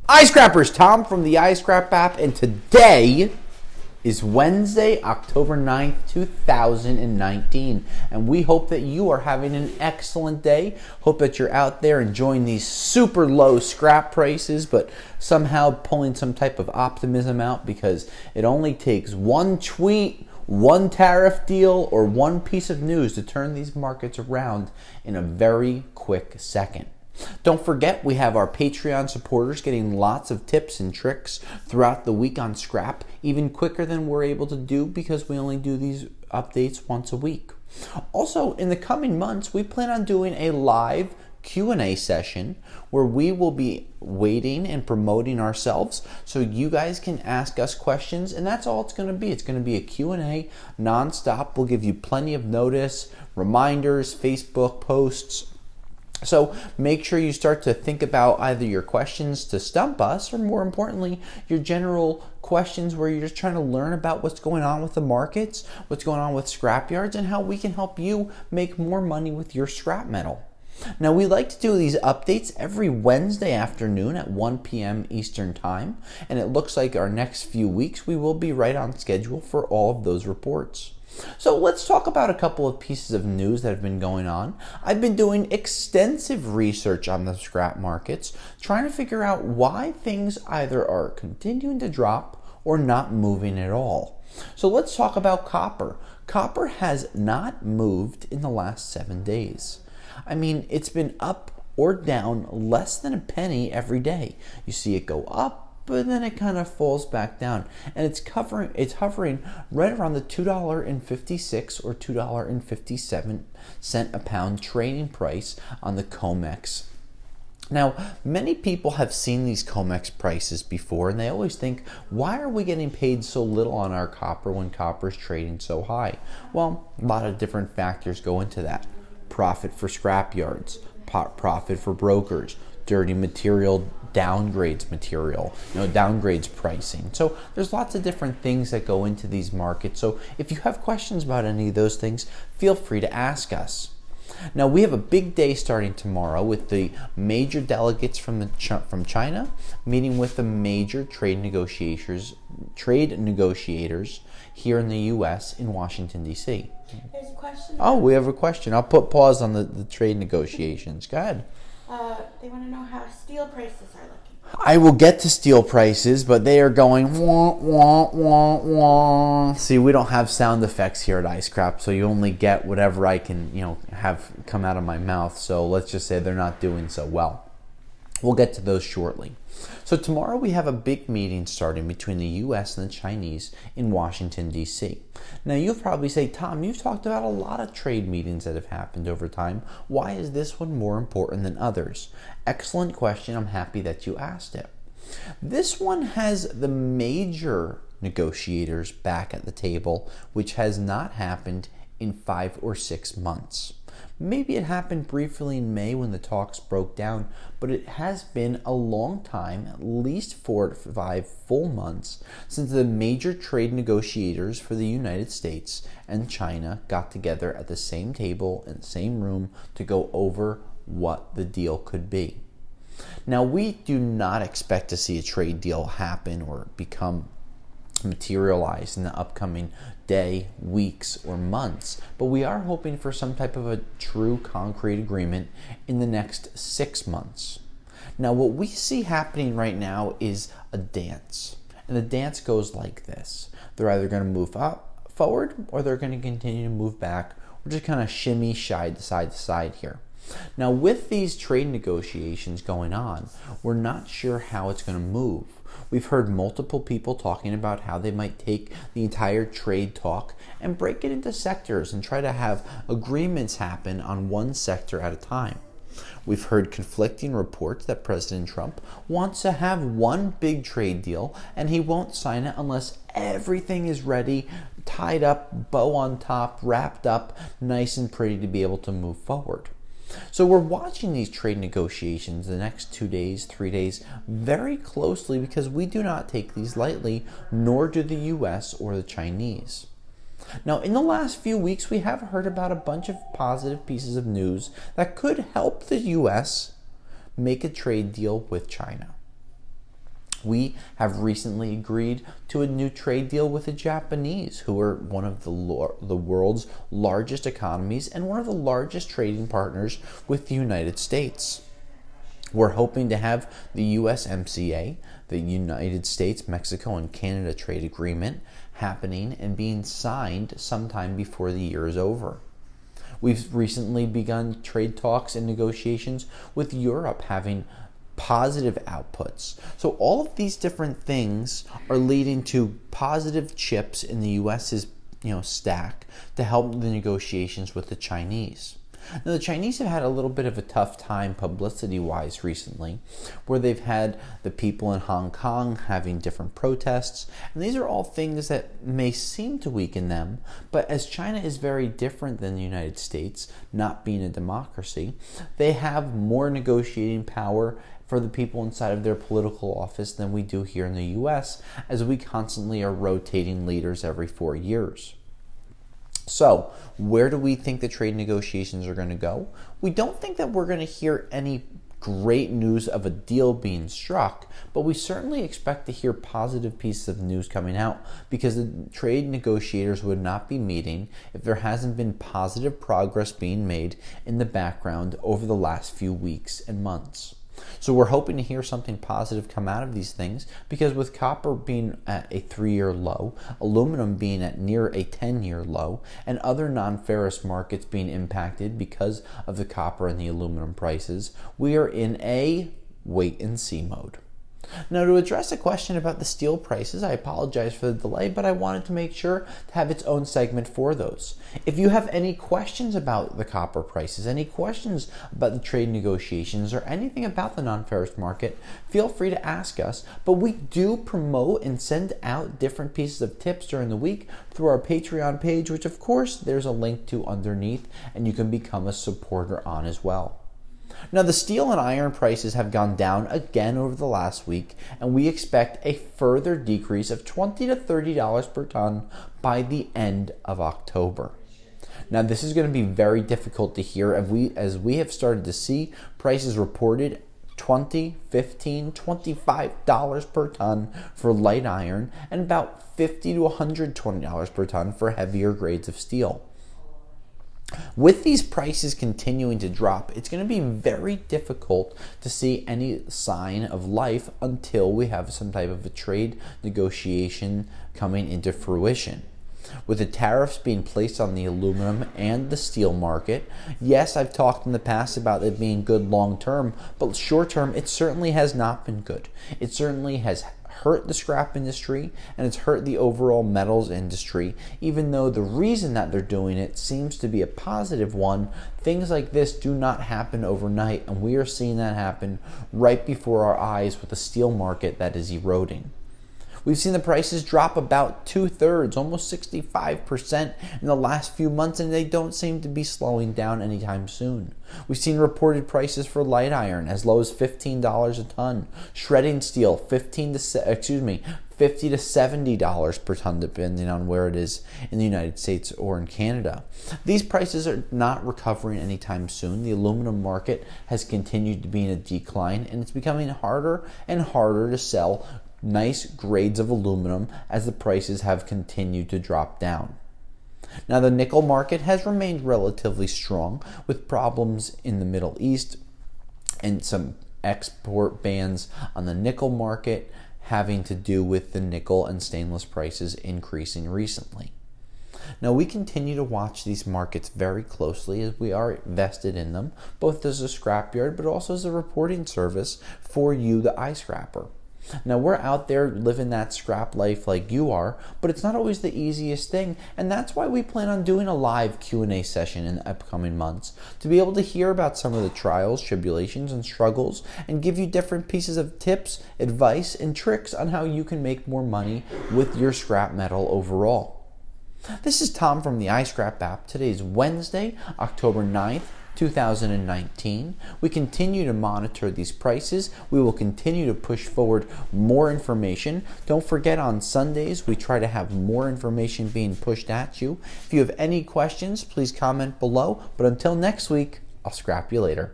iScrappers, Tom from the iScrap app, and today is Wednesday, October 9th, 2019, and we hope that you are having an excellent day. Hope that you're out there enjoying these super low scrap prices, but somehow pulling some type of optimism out, because it only takes one tweet, one tariff deal, or one piece of news to turn these markets around in a very quick second. Don't forget, we have our Patreon supporters getting lots of tips and tricks throughout the week on scrap, even quicker than we're able to do because we only do these updates once a week. Also, in the coming months, we plan on doing a live Q&A session where we will be waiting and promoting ourselves so you guys can ask us questions, and that's all it's going to be. It's going to be a Q&A nonstop. We'll give you plenty of notice, reminders, Facebook posts. So make sure you start to think about either your questions to stump us, or more importantly, your general questions where you're just trying to learn about what's going on with the markets, what's going on with scrapyards, and how we can help you make more money with your scrap metal. Now, we like to do these updates every Wednesday afternoon at 1 p.m. Eastern Time, and it looks like our next few weeks we will be right on schedule for all of those reports. So let's talk about a couple of pieces of news that have been going on. I've been doing extensive research on the scrap markets, trying to figure out why things either are continuing to drop or not moving at all. So let's talk about copper. Copper has not moved in the last 7 days. I mean, it's been up or down less than a penny every day. You see it go up, but then it kind of falls back down, and it's hovering right around the $2.56 or $2.57 a pound trading price on the COMEX. Now, many people have seen these COMEX prices before, and they always think, why are we getting paid so little on our copper when copper is trading so high? Well, a lot of different factors go into that. Profit for scrap yards, profit for brokers, dirty material downgrades downgrades pricing. So there's lots of different things that go into these markets. So if you have questions about any of those things, feel free to ask us. Now, we have a big day starting tomorrow with the major delegates from China meeting with the major trade negotiators here in the U.S. in Washington, D.C. There's a question. Oh, we have a question. I'll put pause on the trade negotiations. Go ahead. They want to know how steel prices are looking. I will get to steel prices, but they are going wah, wah, wah, wah. See, we don't have sound effects here at iScrap, so you only get whatever I can, have come out of my mouth. So let's just say they're not doing so well. We'll get to those shortly. So tomorrow we have a big meeting starting between the U.S. and the Chinese in Washington, D.C. Now, you'll probably say, Tom, you've talked about a lot of trade meetings that have happened over time. Why is this one more important than others? Excellent question. I'm happy that you asked it. This one has the major negotiators back at the table, which has not happened in 5 or 6 months. Maybe it happened briefly in May when the talks broke down, but it has been a long time, at least 4 to 5 full months, since the major trade negotiators for the United States and China got together at the same table in the same room to go over what the deal could be. Now, we do not expect to see a trade deal happen or materialize in the upcoming day, weeks, or months, but we are hoping for some type of a true concrete agreement in the next 6 months. Now, what we see happening right now is a dance, and the dance goes like this. They're either going to move forward, or they're going to continue to move back, or just kind of shimmy side to side here. Now, with these trade negotiations going on, we're not sure how it's going to move. We've heard multiple people talking about how they might take the entire trade talk and break it into sectors and try to have agreements happen on one sector at a time. We've heard conflicting reports that President Trump wants to have one big trade deal, and he won't sign it unless everything is ready, tied up, bow on top, wrapped up, nice and pretty to be able to move forward. So we're watching these trade negotiations the next 2 days, 3 days very closely, because we do not take these lightly, nor do the U.S. or the Chinese. Now, in the last few weeks, we have heard about a bunch of positive pieces of news that could help the U.S. make a trade deal with China. We have recently agreed to a new trade deal with the Japanese, who are one of the world's largest economies and one of the largest trading partners with the United States. We're hoping to have the USMCA, the United States, Mexico, and Canada Trade Agreement, happening and being signed sometime before the year is over. We've recently begun trade talks and negotiations with Europe, having positive outputs. So all of these different things are leading to positive chips in the US's stack to help the negotiations with the Chinese. Now, the Chinese have had a little bit of a tough time publicity-wise recently, where they've had the people in Hong Kong having different protests, and these are all things that may seem to weaken them, but as China is very different than the United States, not being a democracy, they have more negotiating power for the people inside of their political office than we do here in the U.S., as we constantly are rotating leaders every 4 years. So, where do we think the trade negotiations are going to go? We don't think that we're going to hear any great news of a deal being struck, but we certainly expect to hear positive pieces of news coming out, because the trade negotiators would not be meeting if there hasn't been positive progress being made in the background over the last few weeks and months. So we're hoping to hear something positive come out of these things, because with copper being at a 3-year low, aluminum being at near a 10-year low, and other non-ferrous markets being impacted because of the copper and the aluminum prices, we are in a wait-and-see mode. Now, to address a question about the steel prices, I apologize for the delay, but I wanted to make sure to have its own segment for those. If you have any questions about the copper prices, any questions about the trade negotiations, or anything about the non-ferrous market, feel free to ask us. But we do promote and send out different pieces of tips during the week through our Patreon page, which of course there's a link to underneath, and you can become a supporter on as well. Now, the steel and iron prices have gone down again over the last week, and we expect a further decrease of $20 to $30 per ton by the end of October. Now, this is going to be very difficult to hear, as we have started to see prices reported $20, $15, $25 per ton for light iron, and about $50 to $120 per ton for heavier grades of steel. With these prices continuing to drop, it's going to be very difficult to see any sign of life until we have some type of a trade negotiation coming into fruition. With the tariffs being placed on the aluminum and the steel market, yes, I've talked in the past about it being good long term, but short term, it certainly has not been good. It certainly has hurt the scrap industry, and it's hurt the overall metals industry, even though the reason that they're doing it seems to be a positive one. Things like this do not happen overnight, and we are seeing that happen right before our eyes with the steel market that is eroding. We've seen the prices drop about 2/3, almost 65% in the last few months, and they don't seem to be slowing down anytime soon. We've seen reported prices for light iron as low as $15 a ton, shredding steel $50 to $70 per ton, depending on where it is in the United States or in Canada. These prices are not recovering anytime soon. The aluminum market has continued to be in a decline, and it's becoming harder and harder to sell nice grades of aluminum as the prices have continued to drop down. Now, the nickel market has remained relatively strong, with problems in the Middle East and some export bans on the nickel market having to do with the nickel and stainless prices increasing recently. Now, we continue to watch these markets very closely, as we are vested in them, both as a scrapyard but also as a reporting service for you, the iScrapper. Now, we're out there living that scrap life like you are, but it's not always the easiest thing, and that's why we plan on doing a live Q&A session in the upcoming months, to be able to hear about some of the trials, tribulations, and struggles, and give you different pieces of tips, advice, and tricks on how you can make more money with your scrap metal overall. This is Tom from the iScrap app. Today is Wednesday, October 9th, 2019. We continue to monitor these prices. We will continue to push forward more information. Don't forget, on Sundays, we try to have more information being pushed at you. If you have any questions, please comment below. But until next week, I'll scrap you later.